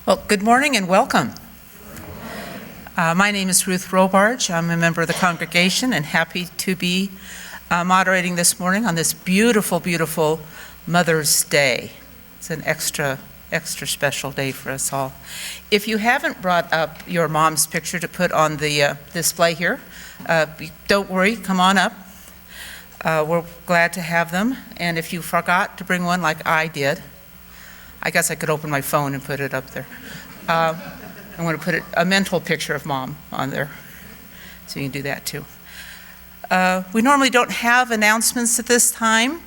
Well, good morning and welcome. My name is Ruth Robarge. I'm a member of the congregation and happy to be moderating this morning on this beautiful, beautiful Mother's Day. It's an extra special day for us all. If you haven't brought up your mom's picture to put on the display here, don't worry, come on up. We're glad to have them. And if you forgot to bring one like I did, I guess I could open my phone and put it up there. I want to put a mental picture of Mom on there, so you can do that too. We normally don't have announcements at this time,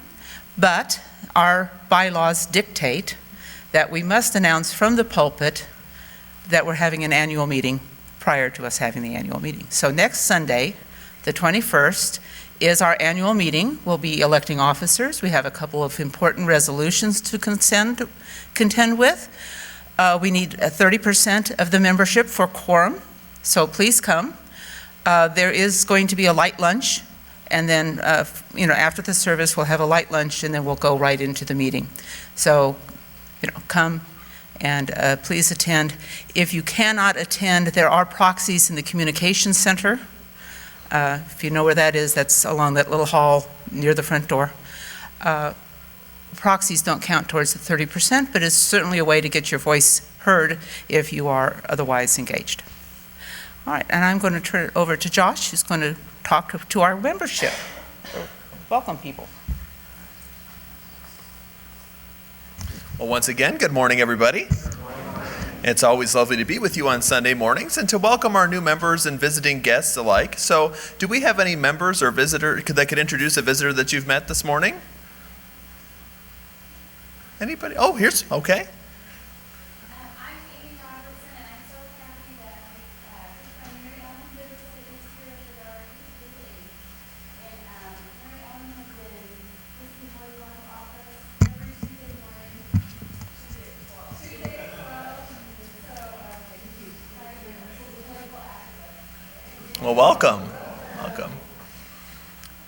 but our bylaws dictate that we must announce from the pulpit that we're having an annual meeting prior to us having the annual meeting. So next Sunday, the 21st, is our annual meeting. We'll be electing officers. We have a couple of important resolutions to contend with. We need 30% of the membership for quorum, so please come. There is going to be a light lunch, and then after the service we'll have a light lunch, and then we'll go right into the meeting. So come and please attend. If you cannot attend, there are proxies in the communications center. If you know where that is, that's along that little hall near the front door. Proxies don't count towards the 30%, but it's certainly a way to get your voice heard if you are otherwise engaged. All right, and I'm going to turn it over to Josh, who's going to talk to our membership. Welcome, people. Well, once again, good morning, everybody. It's always lovely to be with you on Sunday mornings and to welcome our new members and visiting guests alike. So, do we have any members or visitors that could introduce a visitor that you've met this morning? Anybody? Oh, here's, okay. I'm Amy Robertson, and I'm so happy that my Mary Ellen visited this year at the garden today. And Mary Ellen has been listening to the office every Tuesday morning. Tuesday at 12. So, thank you. Well, welcome. Welcome.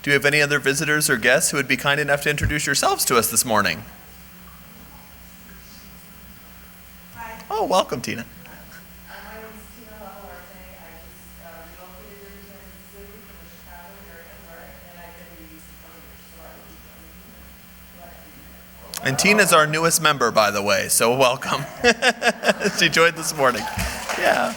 Do you have any other visitors or guests who would be kind enough to introduce yourselves to us this morning? Oh, welcome, Tina. My name is Tina Lahuarte. I just relocated here to Kansas City from the Chicago area, and I've been in so And Tina's our newest member, by the way, so welcome. She joined this morning. Yeah.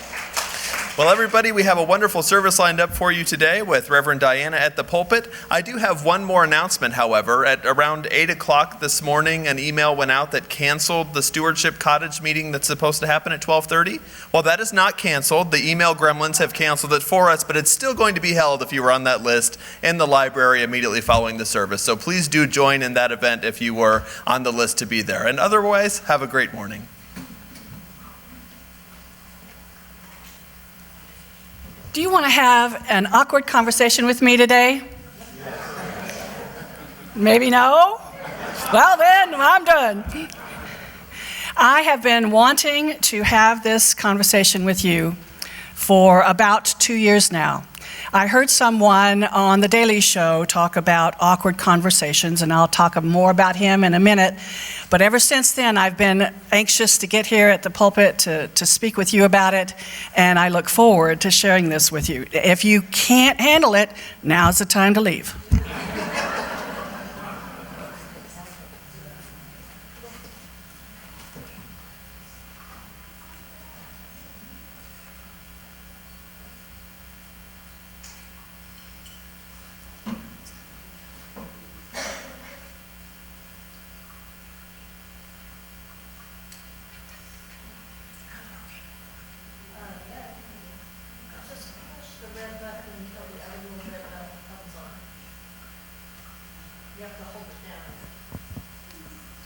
Well, everybody, we have a wonderful service lined up for you today with Reverend Diana at the pulpit. I do have one more announcement, however. At around 8 o'clock this morning, an email went out that canceled the Stewardship Cottage meeting that's supposed to happen at 12:30. Well, that is not canceled. The email gremlins have canceled it for us, but it's still going to be held if you were on that list in the library immediately following the service. So please do join in that event if you were on the list to be there. And otherwise, have a great morning. Do you want to have an awkward conversation with me today? Maybe no? Well then, I'm done. I have been wanting to have this conversation with you for about 2 years now. I heard someone on The Daily Show talk about awkward conversations, and I'll talk more about him in a minute. But ever since then, I've been anxious to get here at the pulpit to speak with you about it, and I look forward to sharing this with you. If you can't handle it, now's the time to leave.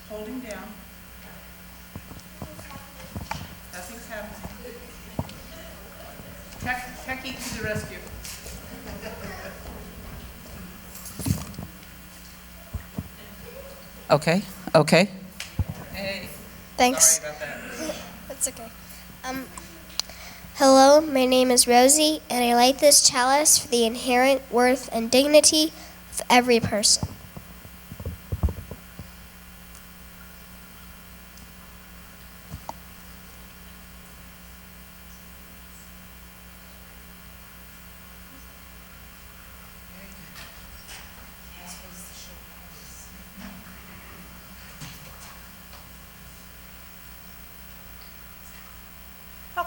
Holding down. Nothing's happening. Techie to the rescue. Okay. Hey. Thanks. Sorry about that. That's okay. Hello, my name is Rosie, and I light this chalice for the inherent worth and dignity of every person.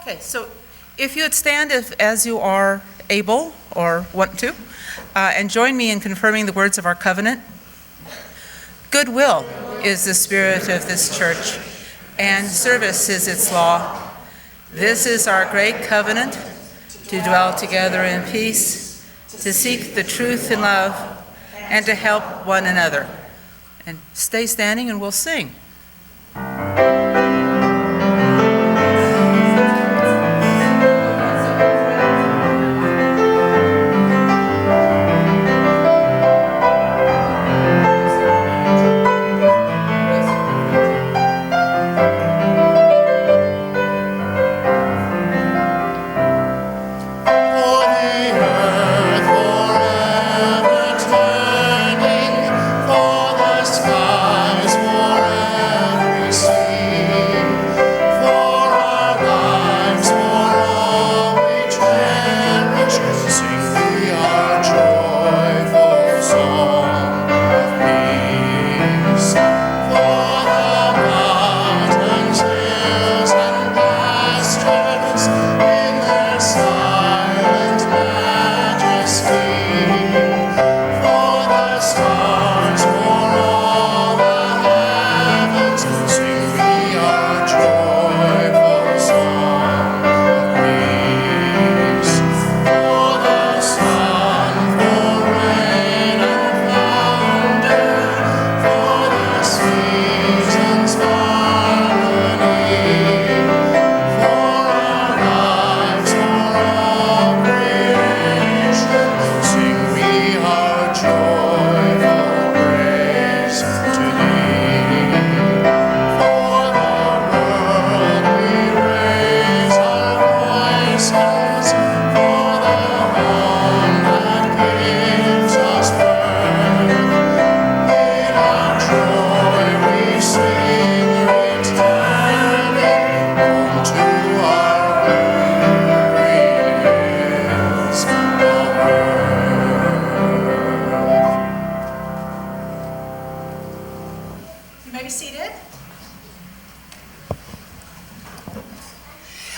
Okay, so if you would stand as you are able or want to, and join me in confirming the words of our covenant. Goodwill is the spirit of this church, and service is its law. This is our great covenant, to dwell together in peace, to seek the truth in love, and to help one another. And stay standing and we'll sing.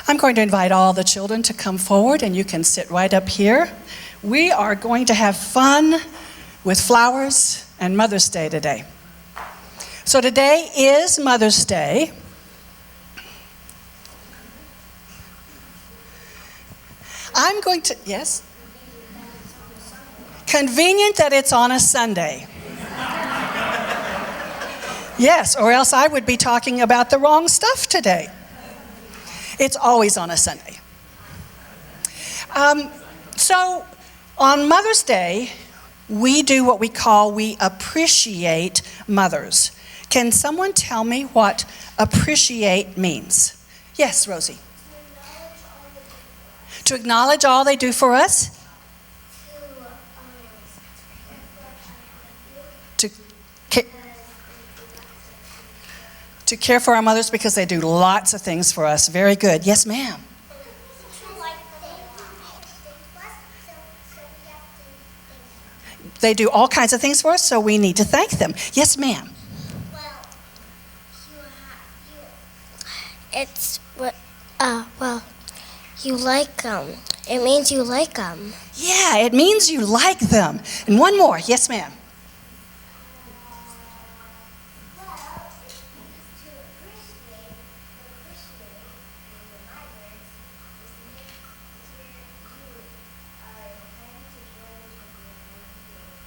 I'm going to invite all the children to come forward, and you can sit right up here. We are going to have fun with flowers and Mother's Day today. So today is Mother's Day. I'm going to, yes? Convenient that it's on a Sunday. Yes, or else I would be talking about the wrong stuff today. It's always on a Sunday. So on Mother's Day, we do what we appreciate mothers. Can someone tell me what appreciate means? Yes, Rosie. To acknowledge all they do for us? To care for our mothers because they do lots of things for us. Very good. Yes, ma'am. They do all kinds of things for us, so we need to thank them. Yes, ma'am. You like them. It means you like them. Yeah, it means you like them. And one more. Yes, ma'am.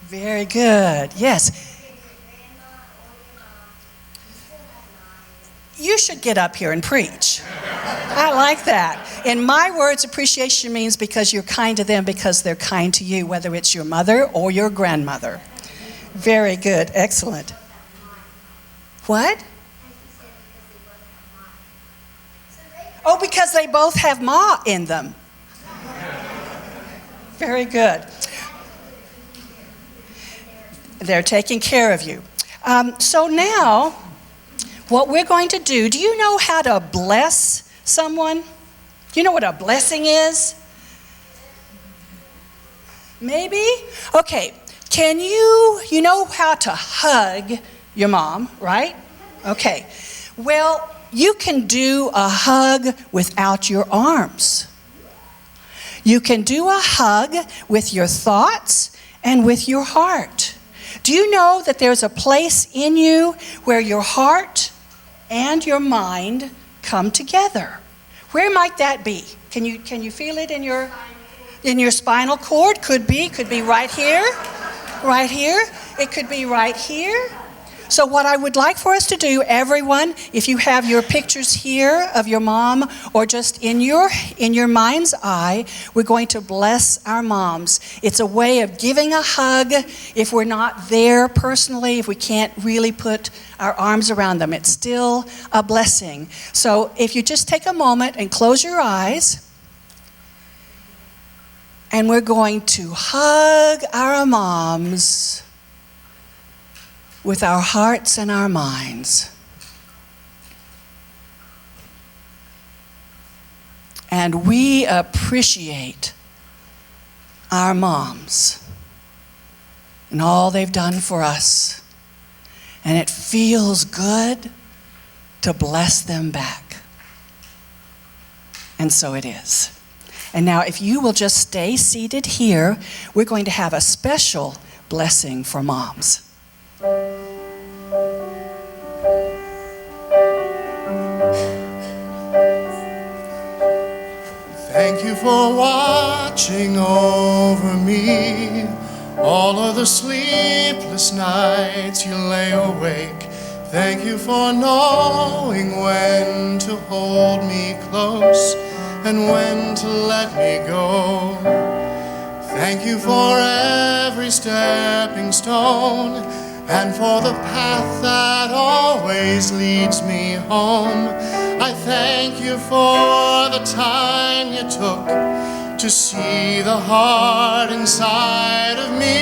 Very good. Yes. You should get up here and preach. I like that. In my words, appreciation means because you're kind to them because they're kind to you, whether it's your mother or your grandmother. Very good. Excellent. What? Oh, because they both have ma in them. Very good. They're taking care of you. So now, what we're going to do you know how to bless someone? Do you know what a blessing is? Maybe? Okay, can you know how to hug your mom, right? Okay, well, you can do a hug without your arms. You can do a hug with your thoughts and with your heart. Do you know that there's a place in you where your heart and your mind come together? Where might that be? Can you feel it in your spinal cord? Could be right here. Right here. It could be right here. So what I would like for us to do, everyone, if you have your pictures here of your mom or just in your mind's eye, we're going to bless our moms. It's a way of giving a hug if we're not there personally, if we can't really put our arms around them. It's still a blessing. So if you just take a moment and close your eyes, and we're going to hug our moms with our hearts and our minds. And we appreciate our moms and all they've done for us. And it feels good to bless them back. And so it is. And now if you will just stay seated here, we're going to have a special blessing for moms. Thank you for watching over me all of the sleepless nights you lay awake. Thank you for knowing when to hold me close and when to let me go. Thank you for every stepping stone and for the path that always leads me home. I thank you for the time you took to see the heart inside of me.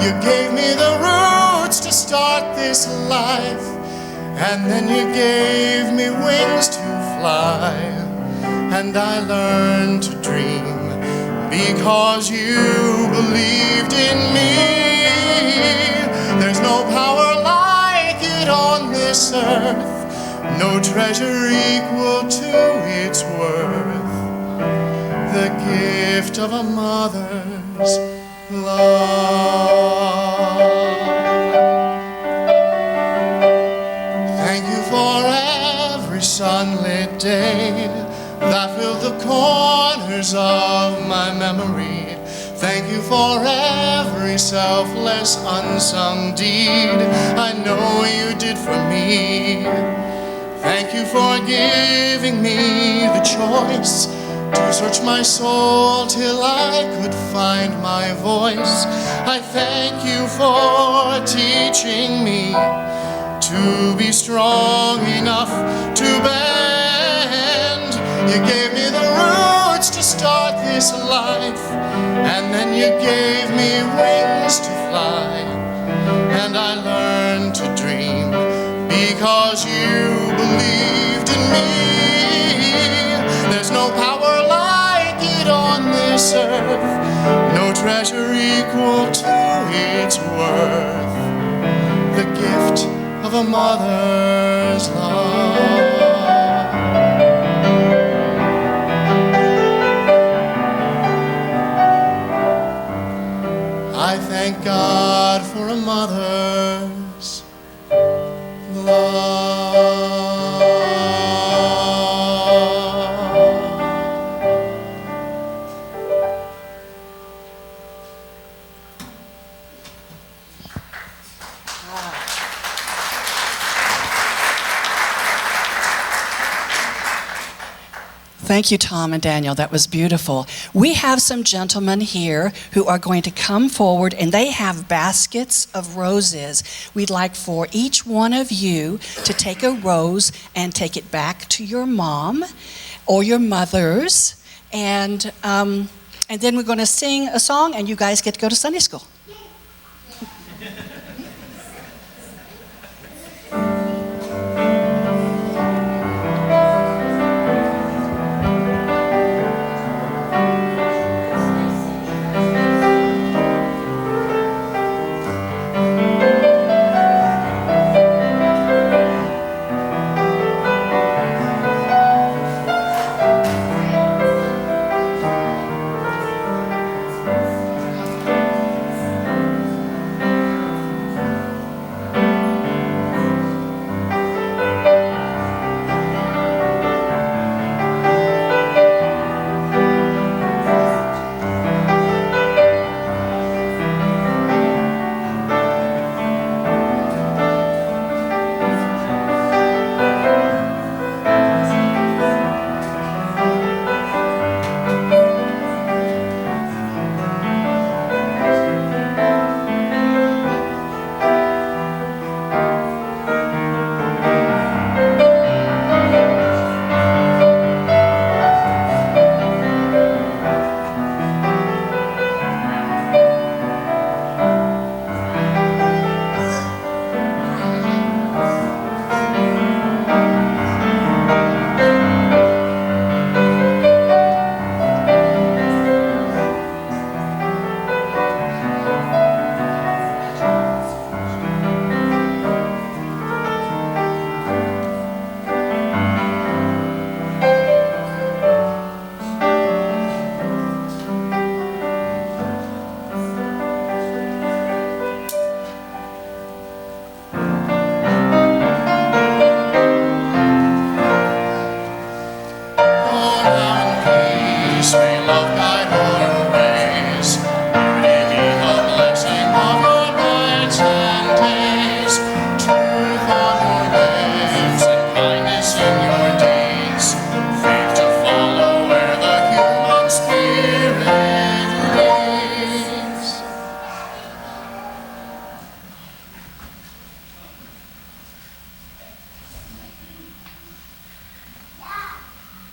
You gave me the roots to start this life, and then you gave me wings to fly, and I learned to dream because you believed in me. There's no power like it on this earth, no treasure equal to its worth, the gift of a mother's love. Thank you for every sunlit day that filled the corners of my memory. Thank you for every selfless, unsung deed I know you did for me. Thank you for giving me the choice to search my soul till I could find my voice. I thank you for teaching me to be strong enough to bend. You gave me the roots to start this life, and then you gave me wings to fly, and I learned to dream because you believed in me. There's no power like it on this earth, no treasure equal to its worth, the gift of a mother's love. I thank God for a mother's love. Thank you, Tom and Daniel. That was beautiful. We have some gentlemen here who are going to come forward, and they have baskets of roses. We'd like for each one of you to take a rose and take it back to your mom or your mothers, and then we're going to sing a song, and you guys get to go to Sunday school.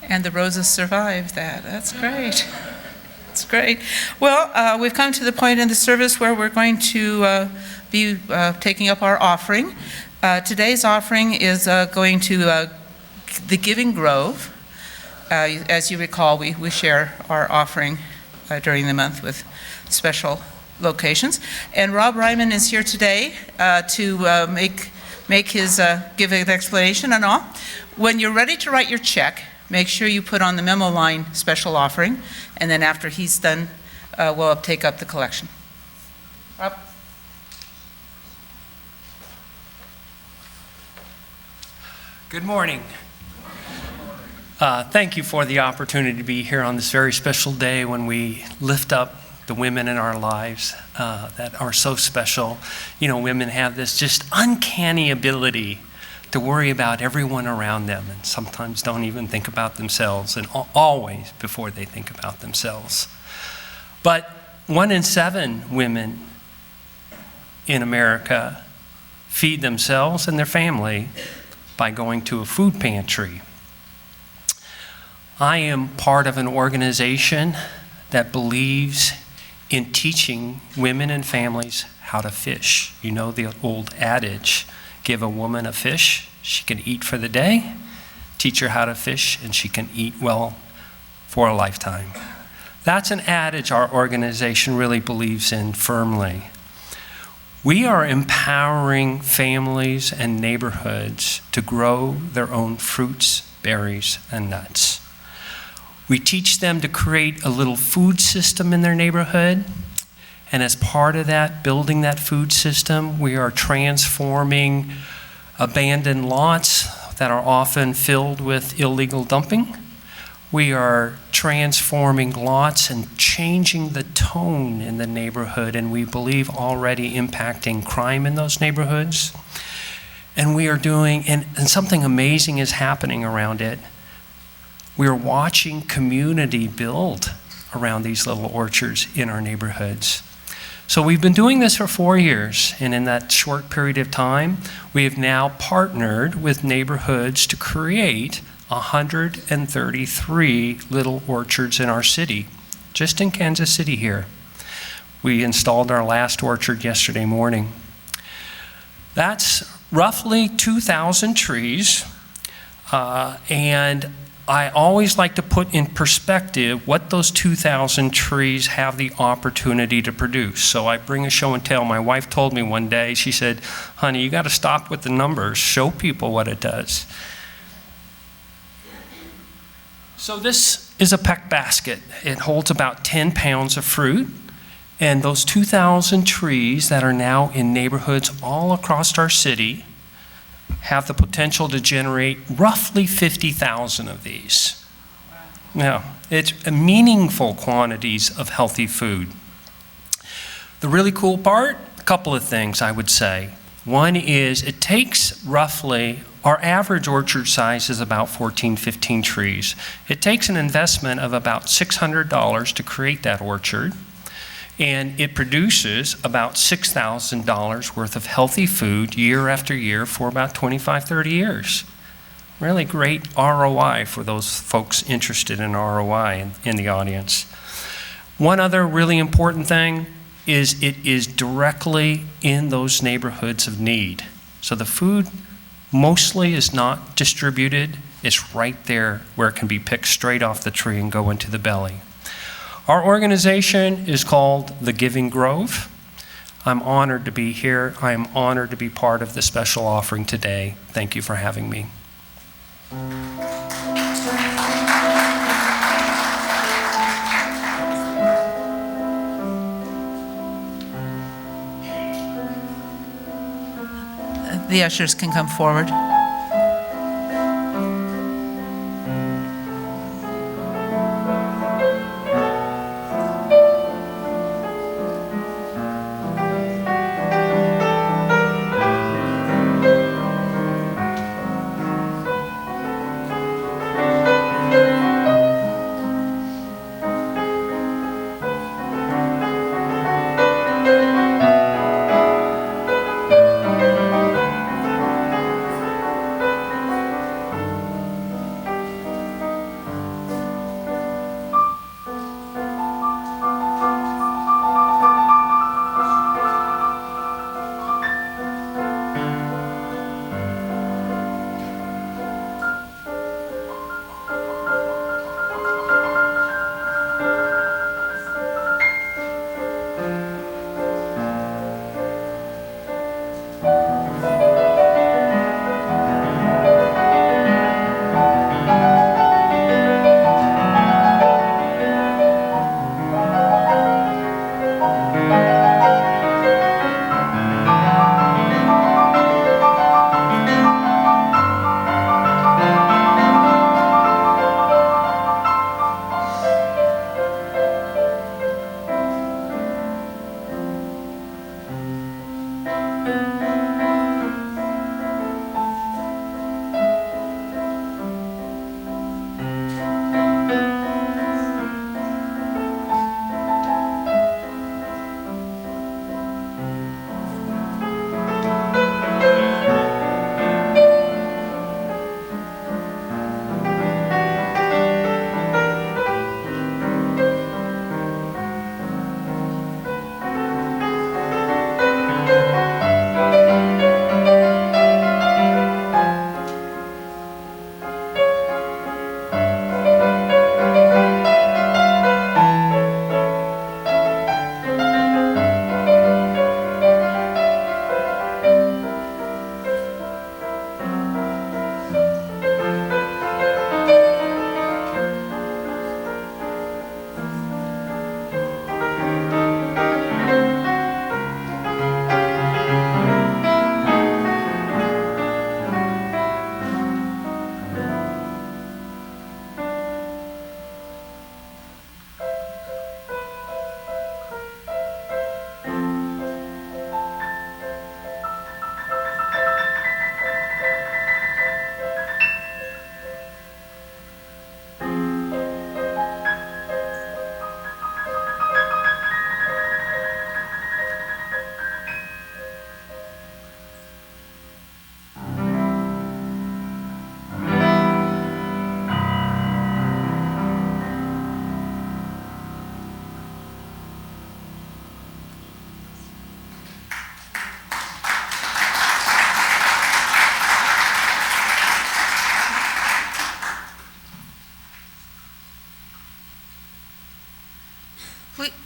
And the roses survived that. That's great. That's great. Well, we've come to the point in the service where we're going to be taking up our offering. Today's offering is going to the Giving Grove. As you recall, we share our offering during the month with special locations. And Rob Ryman is here today to make his give an explanation and all. When you're ready to write your check, make sure you put on the memo line special offering, and then after he's done, we'll take up the collection. Rob? Good morning. Thank you for the opportunity to be here on this very special day when we lift up the women in our lives that are so special. You know, women have this just uncanny ability to worry about everyone around them and sometimes don't even think about themselves, and always before they think about themselves. But 1 in 7 women in America feed themselves and their family by going to a food pantry. I am part of an organization that believes in teaching women and families how to fish. You know the old adage, give a woman a fish, she can eat for the day. Teach her how to fish, and she can eat well for a lifetime. That's an adage our organization really believes in firmly. We are empowering families and neighborhoods to grow their own fruits, berries, and nuts. We teach them to create a little food system in their neighborhood. And as part of that, building that food system, we are transforming abandoned lots that are often filled with illegal dumping. We are transforming lots and changing the tone in the neighborhood, and we believe already impacting crime in those neighborhoods. And we are doing, and something amazing is happening around it. We are watching community build around these little orchards in our neighborhoods. So we've been doing this for 4 years, and in that short period of time, we have now partnered with neighborhoods to create 133 little orchards in our city, just in Kansas City here. We installed our last orchard yesterday morning. That's roughly 2,000 trees, and I always like to put in perspective what those 2,000 trees have the opportunity to produce. So I bring a show and tell. My wife told me one day, she said, honey, you got to stop with the numbers, show people what it does. So this is a peck basket. It holds about 10 pounds of fruit. And those 2,000 trees that are now in neighborhoods all across our city have the potential to generate roughly 50,000 of these. Now, it's meaningful quantities of healthy food. The really cool part, a couple of things I would say. One is it takes roughly, our average orchard size is about 14, 15 trees. It takes an investment of about $600 to create that orchard. And it produces about $6,000 worth of healthy food year after year for about 25, 30 years. Really great ROI for those folks interested in ROI in the audience. One other really important thing is it is directly in those neighborhoods of need. So the food mostly is not distributed. It's right there where it can be picked straight off the tree and go into the belly. Our organization is called the Giving Grove. I'm honored to be here. I am honored to be part of the special offering today. Thank you for having me. The ushers can come forward.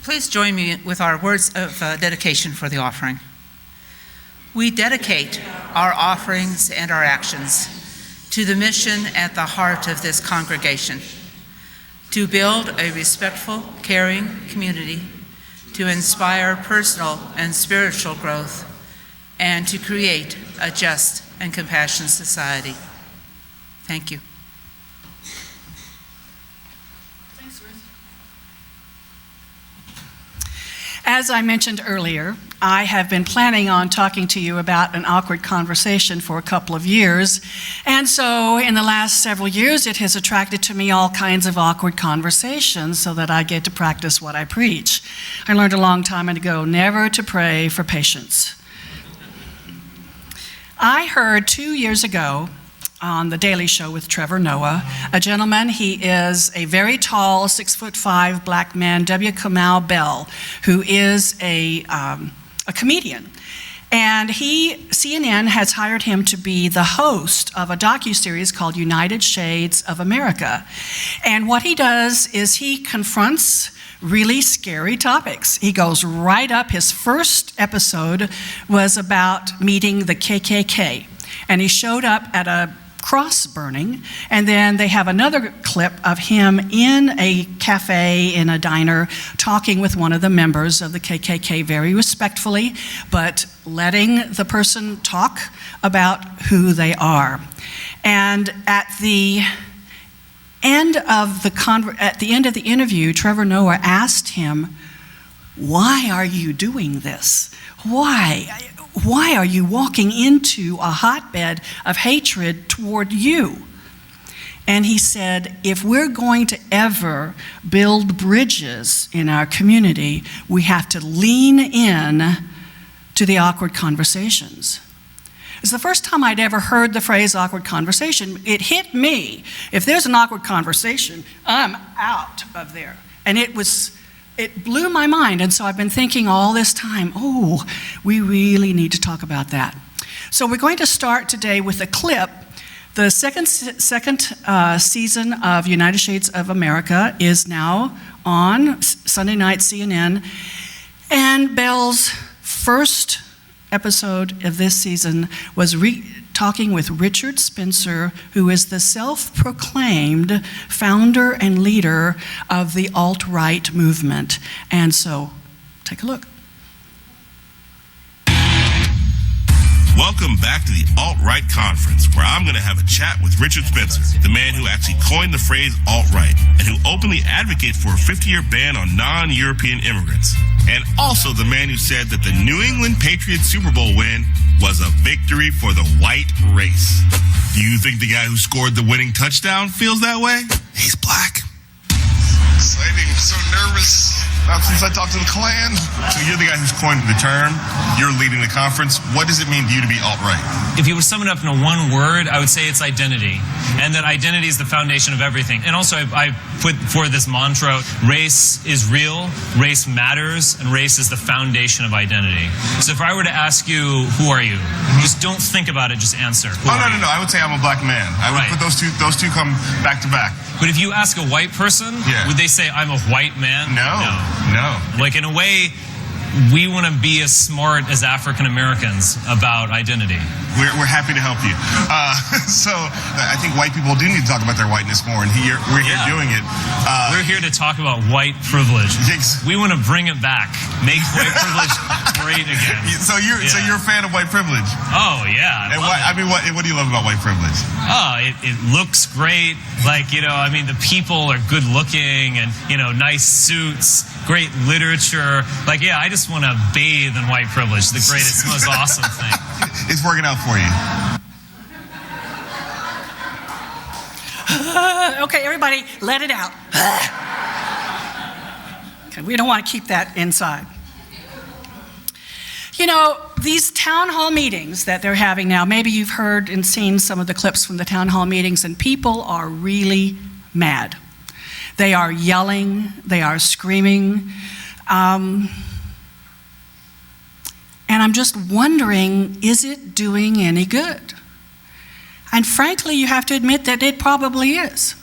Please join me with our words of dedication for the offering. We dedicate our offerings and our actions to the mission at the heart of this congregation, to build a respectful, caring community, to inspire personal and spiritual growth, and to create a just and compassionate society. Thank you. Thanks, Ruth. As I mentioned earlier, I have been planning on talking to you about an awkward conversation for a couple of years, and so in the last several years it has attracted to me all kinds of awkward conversations so that I get to practice what I preach. I learned a long time ago never to pray for patience. I heard 2 years ago on The Daily Show with Trevor Noah, a gentleman, he is a very tall, 6'5" black man, W. Kamau Bell, who is a comedian. And CNN has hired him to be the host of a docuseries called United Shades of America. And what he does is he confronts really scary topics. He goes right up. His first episode was about meeting the KKK. And he showed up at a cross burning, and then they have another clip of him in a cafe, in a diner, talking with one of the members of the KKK very respectfully, but letting the person talk about who they are. And at the end of the interview, Trevor Noah asked him, "Why are you doing this? Why are you walking into a hotbed of hatred toward you?" And he said, if we're going to ever build bridges in our community, we have to lean in to the awkward conversations. It's the first time I'd ever heard the phrase awkward conversation. It hit me. If there's an awkward conversation, I'm out of there. And it blew my mind, and so I've been thinking all this time, oh, we really need to talk about that. So we're going to start today with a clip. The second season of United Shades of America is now on Sunday night CNN, and Bell's first episode of this season was talking with Richard Spencer, who is the self-proclaimed founder and leader of the alt-right movement. And so, take a look. Welcome back to the Alt-Right Conference, where I'm going to have a chat with Richard Spencer, the man who actually coined the phrase alt-right and who openly advocates for a 50-year ban on non-European immigrants. And also the man who said that the New England Patriots Super Bowl win was a victory for the white race. Do you think the guy who scored the winning touchdown feels that way? He's black. Exciting. I'm so nervous. Not since I talked to the Klan. So you're the guy who's coined the term. You're leading the conference. What does it mean to you to be alt-right? If you would sum it up in one word, I would say it's identity. And that identity is the foundation of everything. And also, I put forward this mantra, race is real, race matters, and race is the foundation of identity. So if I were to ask you, who are you? Just don't think about it, just answer. No. I would say I'm a black man. I would put those two come back to back. But if you ask a white person, would they say, I'm a white man? No. Like, in a way, we want to be as smart as African Americans about identity. We're happy to help you. So I think white people do need to talk about their whiteness more, and we're here doing it. We're here to talk about white privilege. We want to bring it back, make white privilege great again. So you're a fan of white privilege? Oh yeah. What do you love about white privilege? Oh, it looks great. Like, the people are good looking, and nice suits, great literature. Like, I just want to bathe in white privilege. The greatest, most awesome thing. It's working out for you. Okay, everybody, let it out. Okay, we don't want to keep that inside. These town hall meetings that they're having now, maybe you've heard and seen some of the clips from the town hall meetings, and people are really mad. They are yelling, they are screaming. And I'm just wondering, is it doing any good? And frankly, you have to admit that it probably is.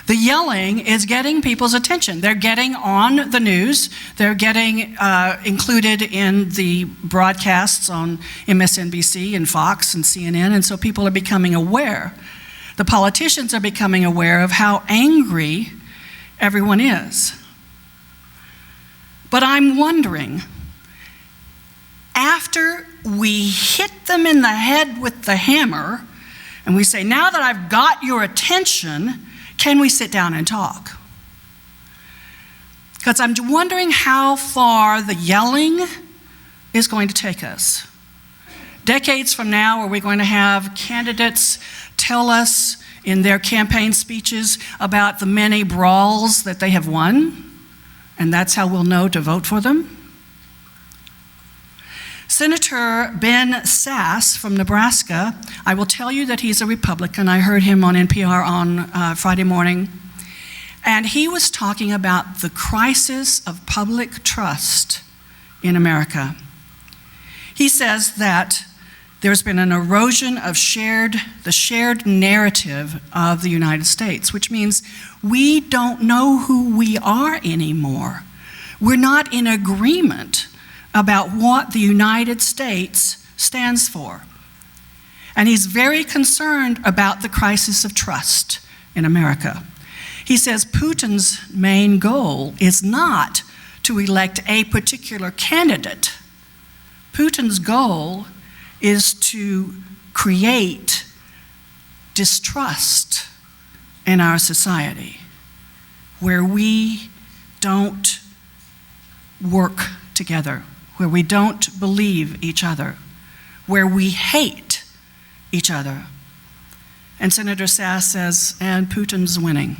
The yelling is getting people's attention. They're getting on the news. They're getting included in the broadcasts on MSNBC and Fox and CNN, and so people are becoming aware. The politicians are becoming aware of how angry everyone is. But I'm wondering, after we hit them in the head with the hammer, and we say, now that I've got your attention, can we sit down and talk? Because I'm wondering how far the yelling is going to take us. Decades from now, are we going to have candidates tell us in their campaign speeches about the many brawls that they have won, and that's how we'll know to vote for them? Senator Ben Sasse from Nebraska, I will tell you that he's a Republican. I heard him on NPR on Friday morning, and he was talking about the crisis of public trust in America. He says that there's been an erosion of the shared narrative of the United States, which means we don't know who we are anymore. We're not in agreement about what the United States stands for. And he's very concerned about the crisis of trust in America. He says Putin's main goal is not to elect a particular candidate. Putin's goal is to create distrust in our society, where we don't work together, where we don't believe each other, where we hate each other. And Senator Sasse says, and Putin's winning.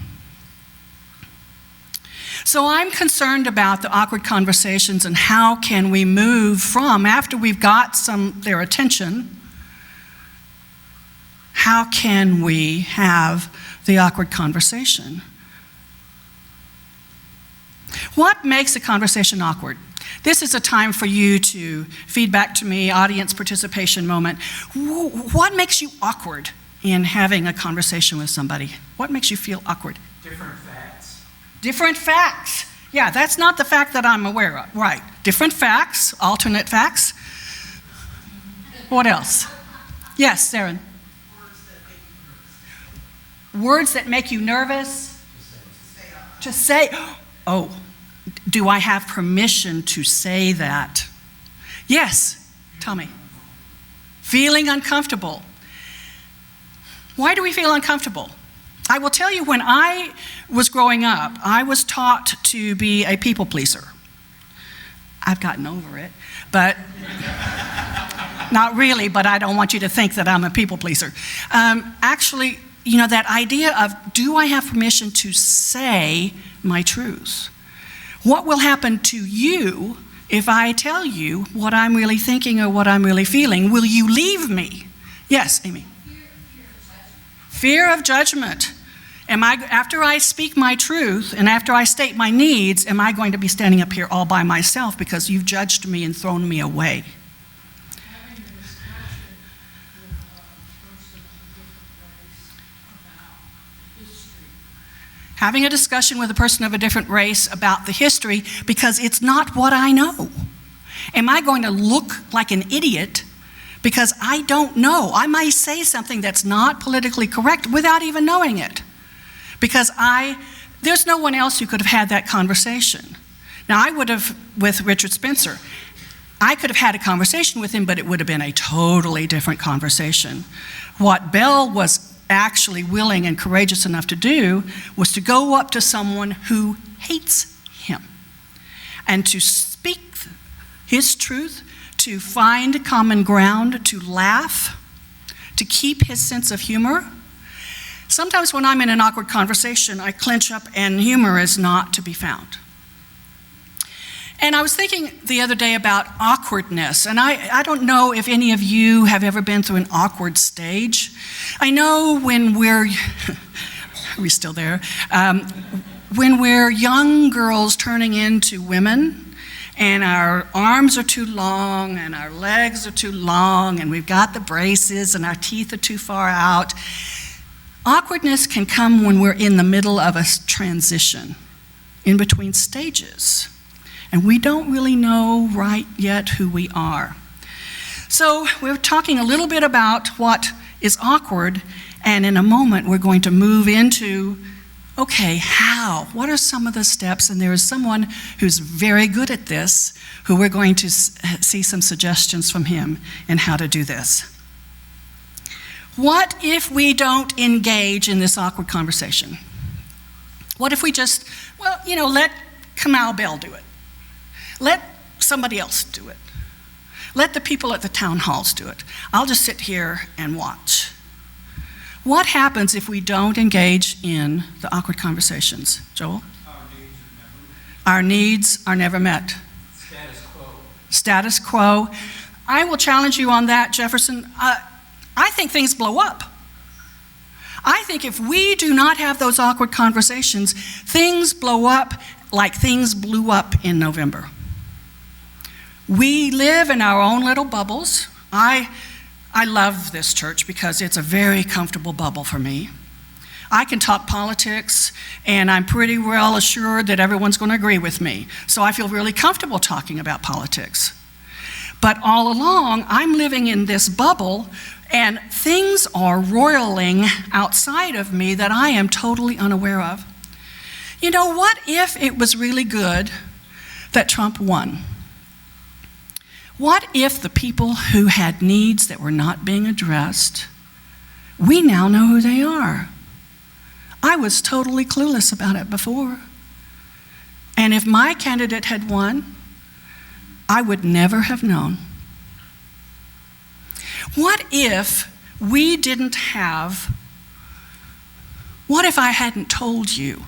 So I'm concerned about the awkward conversations and how can we move from, after we've got their attention, how can we have the awkward conversation? What makes a conversation awkward? This is a time for you to feed back to me, audience participation moment. What makes you awkward in having a conversation with somebody? What makes you feel awkward? Different facts. Different facts. Yeah, that's not the fact that I'm aware of. Right. Different facts, alternate facts. What else? Yes, Saren. Words that make you nervous. To say. Oh, do I have permission to say that? Yes, tell me. Feeling uncomfortable. Why do we feel uncomfortable? I will tell you, when I was growing up, I was taught to be a people pleaser. I've gotten over it, but not really, but I don't want you to think that I'm a people pleaser. Actually, you know, that idea of, do I have permission to say my truth? What will happen to you if I tell you what I'm really thinking or what I'm really feeling? Will you leave me? Yes, Amy. Fear of judgment. After I speak my truth and after I state my needs, am I going to be standing up here all by myself because you've judged me and thrown me away? Having a discussion with a person of a different race about the history, because it's not what I know. Am I going to look like an idiot because I don't know? I might say something that's not politically correct without even knowing it, because there's no one else who could have had that conversation. Now, I would have, with Richard Spencer, I could have had a conversation with him, but it would have been a totally different conversation. What Bell was actually willing and courageous enough to do was to go up to someone who hates him and to speak his truth, to find common ground, to laugh, to keep his sense of humor. Sometimes when I'm in an awkward conversation, I clench up and humor is not to be found. And I was thinking the other day about awkwardness, and I don't know if any of you have ever been through an awkward stage. I know when we're, are we still there? When we're young girls turning into women, and our arms are too long, and our legs are too long, and we've got the braces, and our teeth are too far out, Awkwardness can come when we're in the middle of a transition, in between stages, and we don't really know right yet who we are. So we're talking a little bit about what is awkward, and in a moment we're going to move into, okay, how? What are some of the steps? And there is someone who's very good at this, who we're going to see some suggestions from him in how to do this. What if we don't engage in this awkward conversation? What if we just, let Kamal Bell do it. Let somebody else do it. Let the people at the town halls do it. I'll just sit here and watch. What happens if we don't engage in the awkward conversations? Joel? Our needs are never met. Status quo. Status quo. I will challenge you on that, Jefferson. I think things blow up. I think if we do not have those awkward conversations, things blow up like things blew up in November. We live in our own little bubbles. I love this church because it's a very comfortable bubble for me. I can talk politics, and I'm pretty well assured that everyone's going to agree with me. So I feel really comfortable talking about politics. But all along, I'm living in this bubble, and things are roiling outside of me that I am totally unaware of. What if it was really good that Trump won? What if the people who had needs that were not being addressed, we now know who they are? I was totally clueless about it before. And if my candidate had won, I would never have known. What if we didn't have, what if I hadn't told you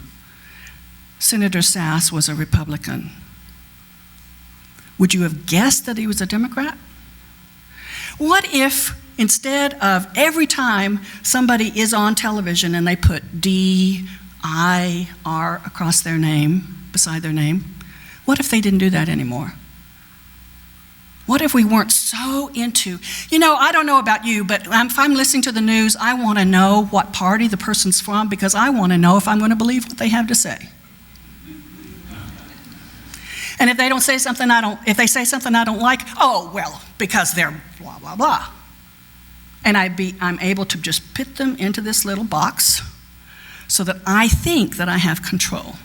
Senator Sass was a Republican? Would you have guessed that he was a Democrat? What if instead of every time somebody is on television and they put D-I-R across their name, beside their name, what if they didn't do that anymore? What if we weren't so into, I don't know about you, but if I'm listening to the news, I want to know what party the person's from because I want to know if I'm going to believe what they have to say. And if they say something I don't like, because they're blah, blah, blah. And I'm able to just put them into this little box so that I think that I have control.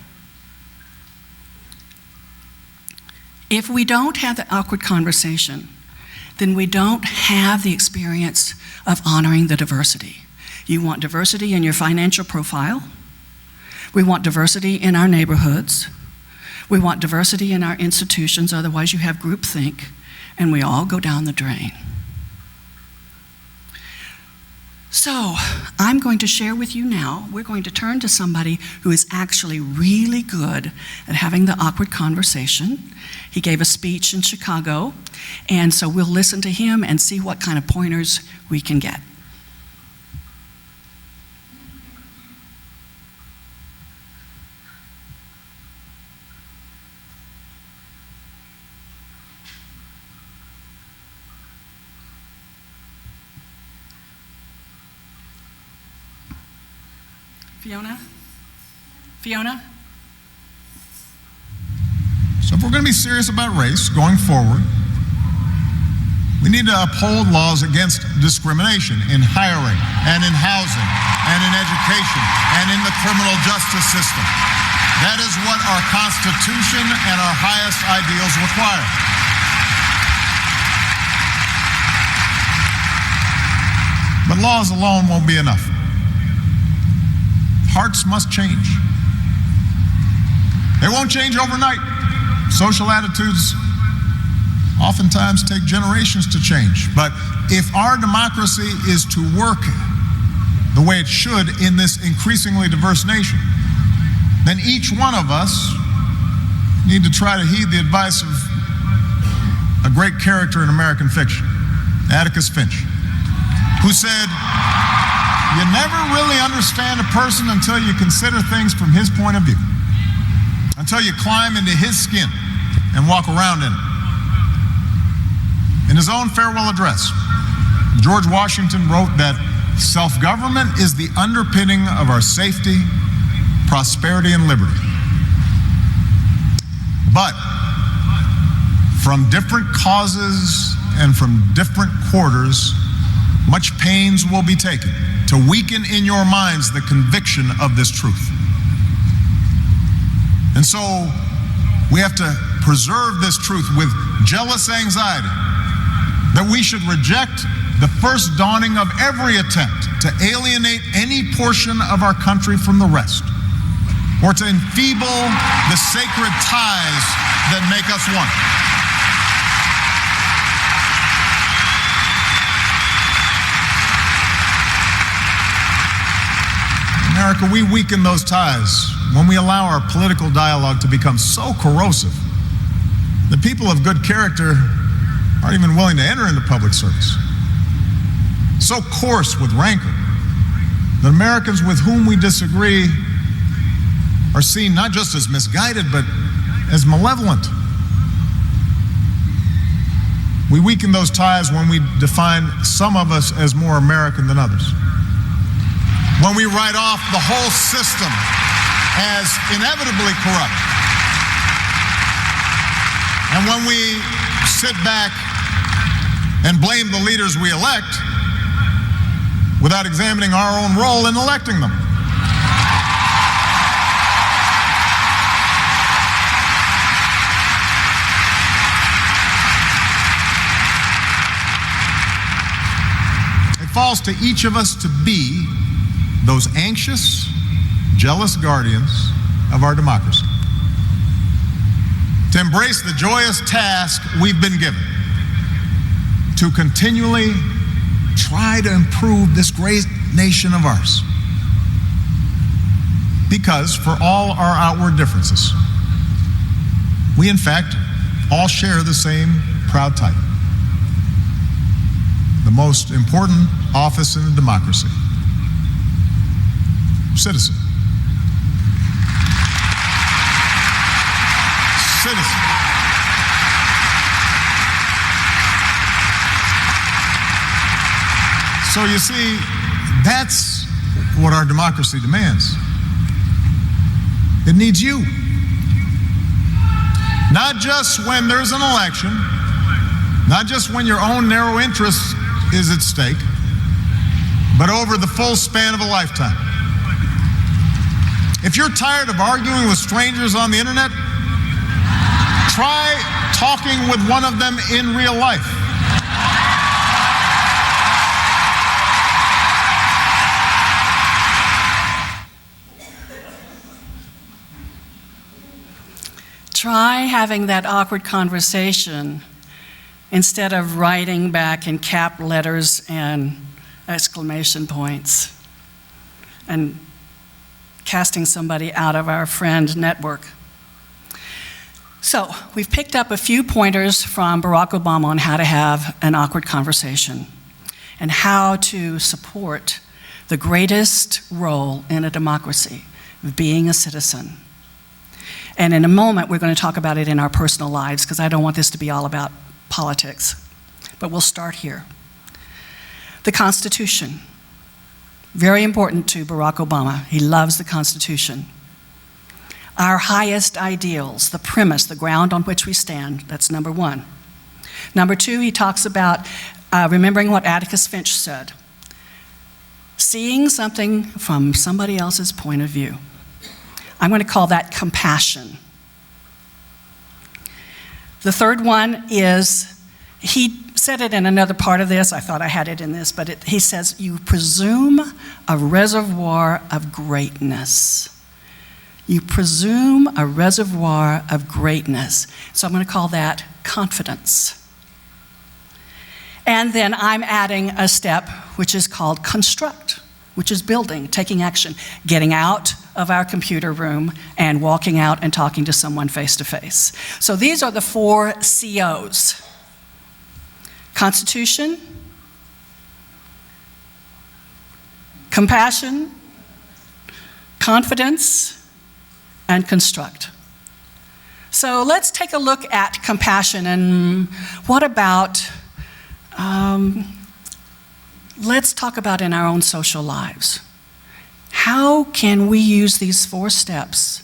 If we don't have the awkward conversation, then we don't have the experience of honoring the diversity. You want diversity in your financial profile. We want diversity in our neighborhoods. We want diversity in our institutions, otherwise you have groupthink, and we all go down the drain. So, I'm going to share with you now, we're going to turn to somebody who is actually really good at having the awkward conversation. He gave a speech in Chicago, and so we'll listen to him and see what kind of pointers we can get. Fiona? So if we're going to be serious about race going forward, we need to uphold laws against discrimination in hiring and in housing and in education and in the criminal justice system. That is what our Constitution and our highest ideals require. But laws alone won't be enough. Hearts must change. They won't change overnight. Social attitudes oftentimes take generations to change. But if our democracy is to work the way it should in this increasingly diverse nation, then each one of us need to try to heed the advice of a great character in American fiction, Atticus Finch, who said, "You never really understand a person until you consider things from his point of view, until you climb into his skin and walk around in it." In his own farewell address, George Washington wrote that Self-government is the underpinning of our safety, prosperity, and liberty. But from different causes and from different quarters, much pains will be taken to weaken in your minds the conviction of this truth. And so we have to preserve this truth with jealous anxiety that we should reject the first dawning of every attempt to alienate any portion of our country from the rest, or to enfeeble the sacred ties that make us one. America, we weaken those ties when we allow our political dialogue to become so corrosive that people of good character aren't even willing to enter into public service. So coarse with rancor that Americans with whom we disagree are seen not just as misguided, but as malevolent. We weaken those ties when we define some of us as more American than others, when we write off the whole system as inevitably corrupt, and when we sit back and blame the leaders we elect without examining our own role in electing them. It falls to each of us to be those anxious, jealous guardians of our democracy, to embrace the joyous task we've been given to continually try to improve this great nation of ours. Because for all our outward differences, we in fact all share the same proud title, the most important office in a democracy: citizen. Citizen. So you see, that's what our democracy demands. It needs you. Not just when there's an election, not just when your own narrow interest is at stake, but over the full span of a lifetime. If you're tired of arguing with strangers on the internet, try talking with one of them in real life. Try having that awkward conversation instead of writing back in cap letters and exclamation points and casting somebody out of our friend network. So we've picked up a few pointers from Barack Obama on how to have an awkward conversation and how to support the greatest role in a democracy, being a citizen. And in a moment, we're going to talk about it in our personal lives, because I don't want this to be all about politics. But we'll start here. The Constitution. Very important to Barack Obama. He loves the Constitution. Our highest ideals, the premise, the ground on which we stand, that's number one. Number two, he talks about remembering what Atticus Finch said. Seeing something from somebody else's point of view. I'm going to call that compassion. The third one is, he said it in another part of this, I thought I had it in this, but he says, you presume a reservoir of greatness. You presume a reservoir of greatness. So I'm going to call that confidence. And then I'm adding a step which is called construct, which is building, taking action, getting out of our computer room and walking out and talking to someone face to face. So these are the 4 COs. Constitution, compassion, confidence, and construct. So let's take a look at compassion, and what about let's talk about in our own social lives. How can we use these 4 steps?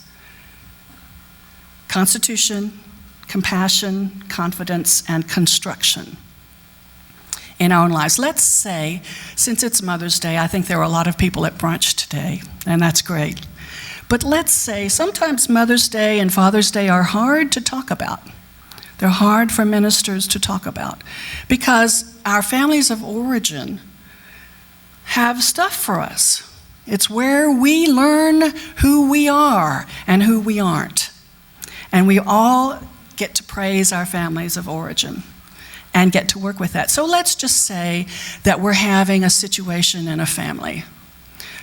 Constitution, compassion, confidence, and construction in our own lives. Let's say, since it's Mother's Day, I think there are a lot of people at brunch today, and that's great. But let's say sometimes Mother's Day and Father's Day are hard to talk about. They're hard for ministers to talk about because our families of origin have stuff for us. It's where we learn who we are and who we aren't. And we all get to praise our families of origin and get to work with that. So let's just say that we're having a situation in a family,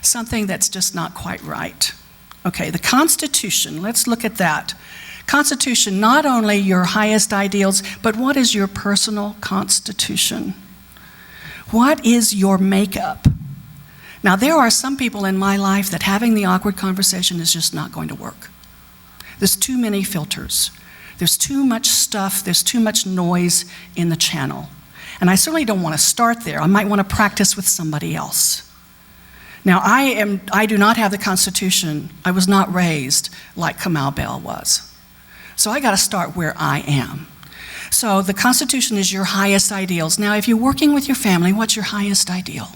something that's just not quite right. Okay, the Constitution, let's look at that. Constitution, not only your highest ideals, but what is your personal constitution? What is your makeup? Now, there are some people in my life that having the awkward conversation is just not going to work. There's too many filters. There's too much stuff. There's too much noise in the channel. And I certainly don't want to start there. I might want to practice with somebody else. Now, I do not have the Constitution. I was not raised like Kamal Bell was. So I got to start where I am. So the Constitution is your highest ideals. Now, if you're working with your family, what's your highest ideal?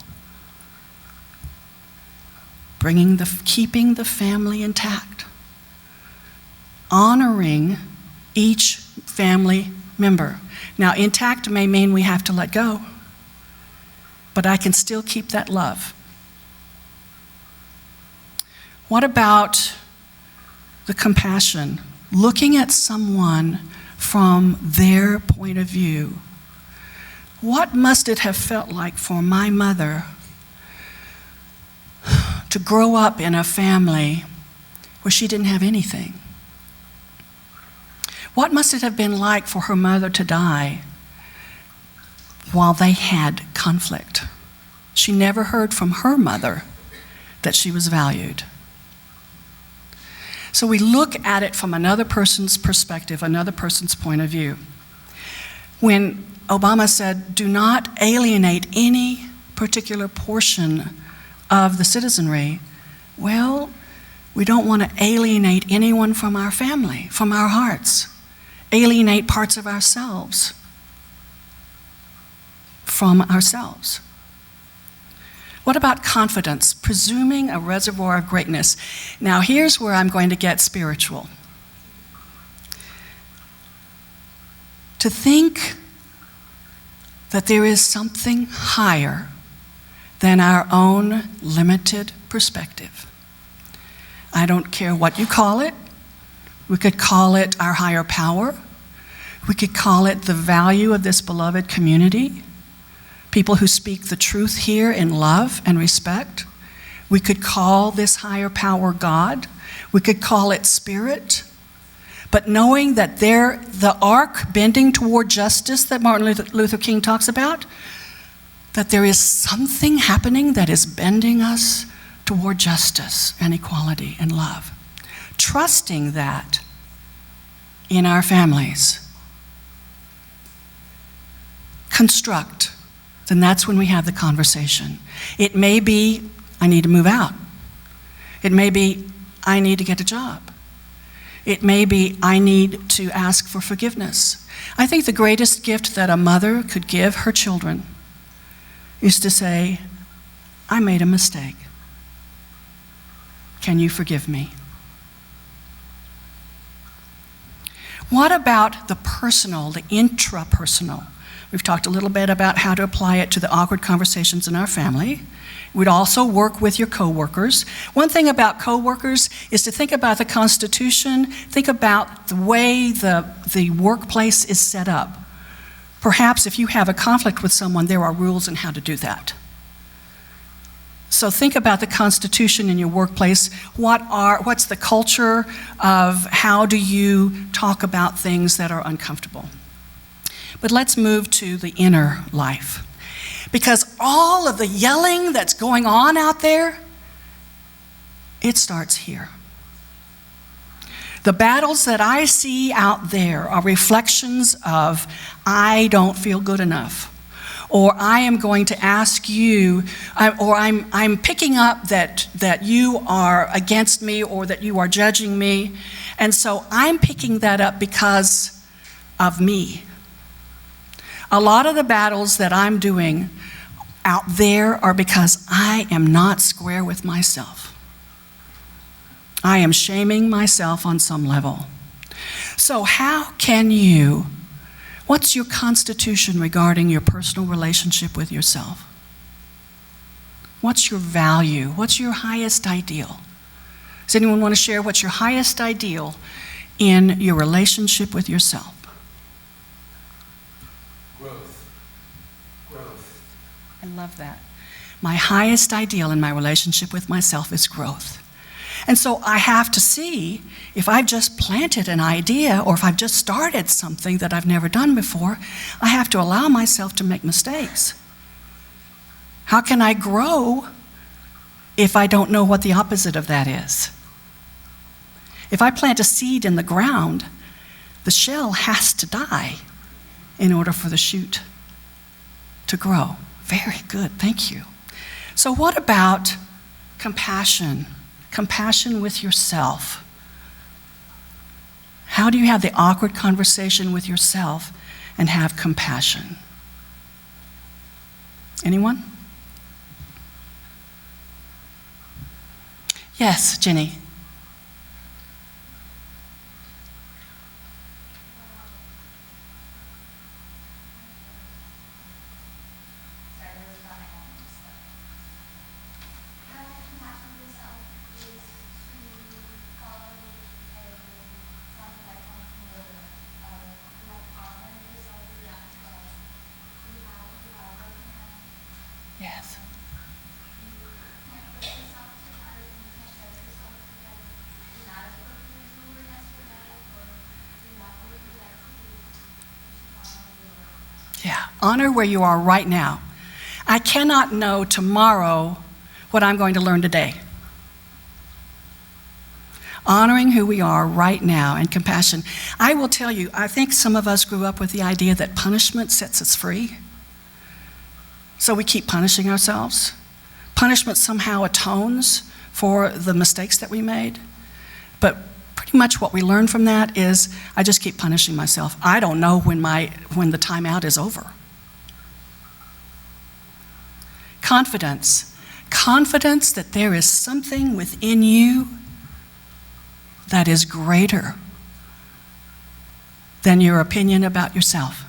Keeping the family intact. Honoring each family member. Now, intact may mean we have to let go, but I can still keep that love. What about the compassion? Looking at someone from their point of view. What must it have felt like for my mother to grow up in a family where she didn't have anything? What must it have been like for her mother to die while they had conflict? She never heard from her mother that she was valued. So we look at it from another person's perspective, another person's point of view. When Obama said, do not alienate any particular portion of the citizenry, well, we don't want to alienate anyone from our family, from our hearts, alienate parts of ourselves from ourselves. What about confidence? Presuming a reservoir of greatness. Now, here's where I'm going to get spiritual. To think that there is something higher than our own limited perspective. I don't care what you call it. We could call it our higher power. We could call it the value of this beloved community. People who speak the truth here in love and respect. We could call this higher power God. We could call it spirit. But knowing that the arc bending toward justice that Martin Luther King talks about, that there is something happening that is bending us toward justice and equality and love. Trusting that in our families. Construct. Then that's when we have the conversation. It may be, I need to move out. It may be, I need to get a job. It may be, I need to ask for forgiveness. I think the greatest gift that a mother could give her children is to say, I made a mistake. Can you forgive me? What about the personal, the intrapersonal? We've talked a little bit about how to apply it to the awkward conversations in our family. We'd also work with your coworkers. One thing about coworkers is to think about the Constitution, think about the way the workplace is set up. Perhaps if you have a conflict with someone, there are rules on how to do that. So think about the Constitution in your workplace. What's the culture of how do you talk about things that are uncomfortable? But let's move to the inner life. Because all of the yelling that's going on out there, it starts here. The battles that I see out there are reflections of, I don't feel good enough, or I am going to ask you, or I'm picking up that you are against me or that you are judging me, and so I'm picking that up because of me. A lot of the battles that I'm doing out there are because I am not square with myself. I am shaming myself on some level. So how can you, what's your constitution regarding your personal relationship with yourself? What's your value? What's your highest ideal? Does anyone want to share what's your highest ideal in your relationship with yourself? Growth. I love that. My highest ideal in my relationship with myself is growth. And so I have to see if I've just planted an idea or if I've just started something that I've never done before, I have to allow myself to make mistakes. How can I grow if I don't know what the opposite of that is? If I plant a seed in the ground, the shell has to die in order for the shoot to grow. Very good, thank you. So what about compassion? Compassion with yourself. How do you have the awkward conversation with yourself and have compassion? Anyone? Yes, Jenny. Yes. Yeah, honor where you are right now. I cannot know tomorrow what I'm going to learn today. Honoring who we are right now and compassion. I will tell you, I think some of us grew up with the idea that punishment sets us free. So we keep punishing ourselves. Punishment somehow atones for the mistakes that we made. But pretty much what we learn from that is I just keep punishing myself. I don't know when the timeout is over. Confidence. Confidence that there is something within you that is greater than your opinion about yourself.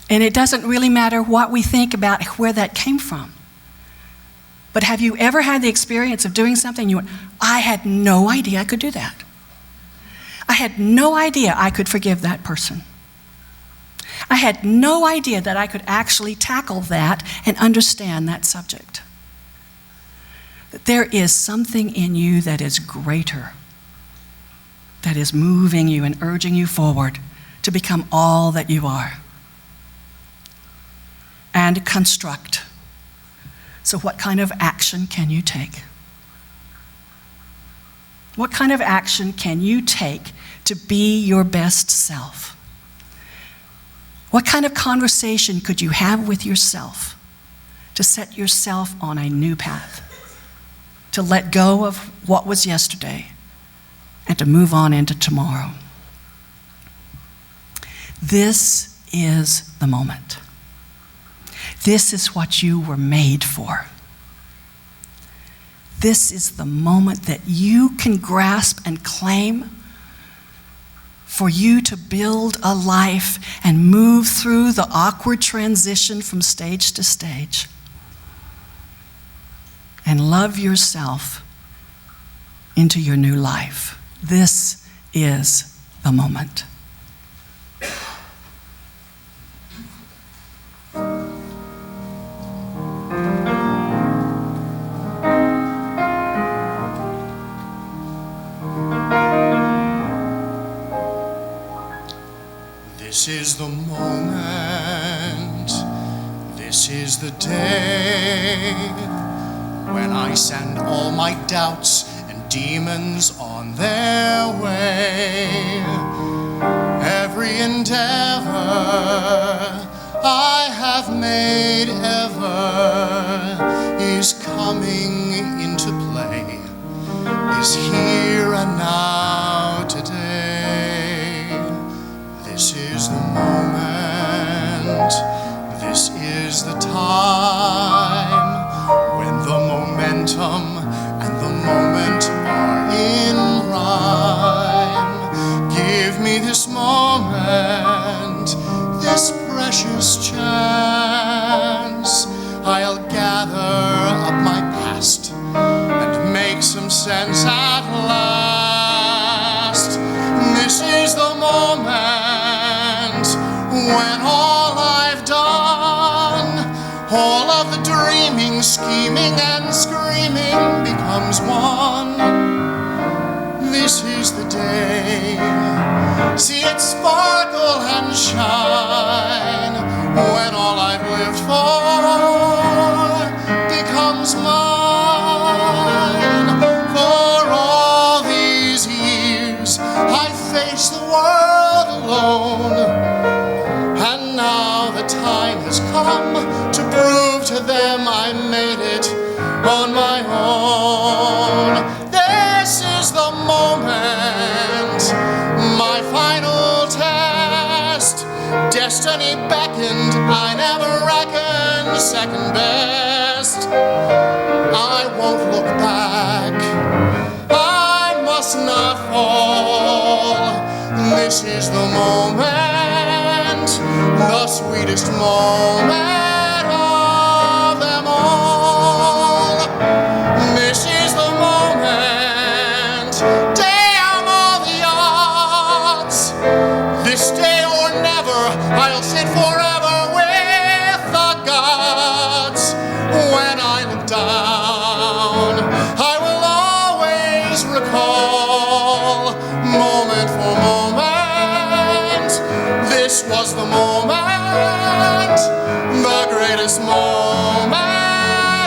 And it doesn't really matter what we think about where that came from. But have you ever had the experience of doing something you went, I had no idea I could do that. I had no idea I could forgive that person. I had no idea that I could actually tackle that and understand that subject. That there is something in you that is greater, that is moving you and urging you forward to become all that you are. And construct. So what kind of action can you take? What kind of action can you take to be your best self? What kind of conversation could you have with yourself to set yourself on a new path? To let go of what was yesterday and to move on into tomorrow. This is the moment. This is what you were made for. This is the moment that you can grasp and claim for you to build a life and move through the awkward transition from stage to stage and love yourself into your new life. This is the moment. This is the moment, this is the day when I send all my doubts and demons on their way. Every endeavor I have made ever is coming into play, is here and now today. This is the moment, this is the time, when the momentum and the moment are in rhyme. Give me this moment, this precious chance. I'll gather up my past and make some sense at last. This is the moment when all I've done, all of the dreaming, scheming, and screaming becomes one. This is the day. See it sparkle and shine when all I've lived for becomes mine. For all these years I faced the world alone, and now the time has come to prove to them I made it on my own. This is the moment, my final test. Destiny beckoned, I never reckoned second best. I won't look back, I must not fall. This is the moment, the sweetest moment of them all. This is the moment, damn all the odds. This day or never, I'll sit forever with the gods. When I look down, I will always recall, moment for moment, this was the moment, the greatest moment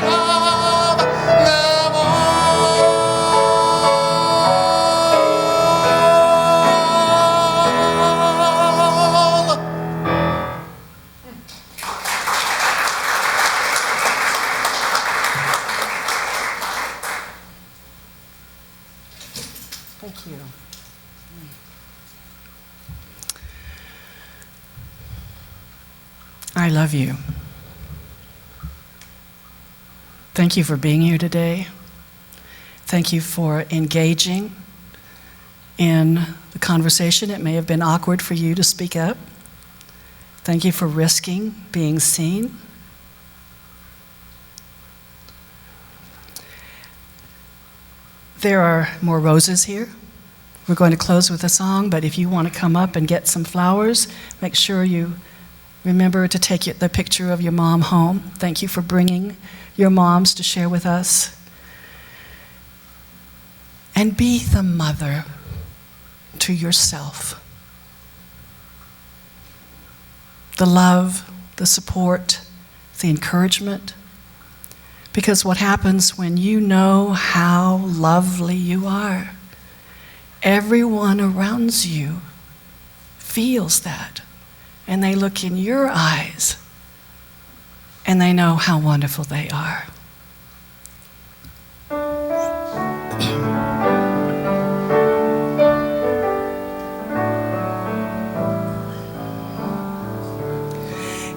of them all. Thank you. I love you. Thank you for being here today. Thank you for engaging in the conversation. It may have been awkward for you to speak up. Thank you for risking being seen. There are more roses here. We're going to close with a song, but if you want to come up and get some flowers, make sure you remember to take the picture of your mom home. Thank you for bringing your moms to share with us. And be the mother to yourself. The love, the support, the encouragement. Because what happens when you know how lovely you are, everyone around you feels that. And they look in your eyes and they know how wonderful they are.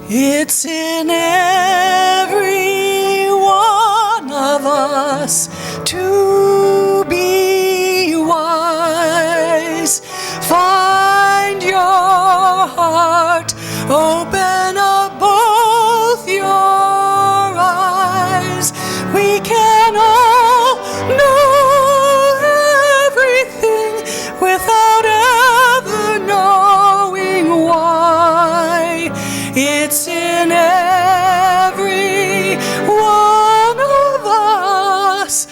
It's in every one of us to be wise. Find your heart, open up both your eyes. We can all know everything without ever knowing why. It's in every one of us.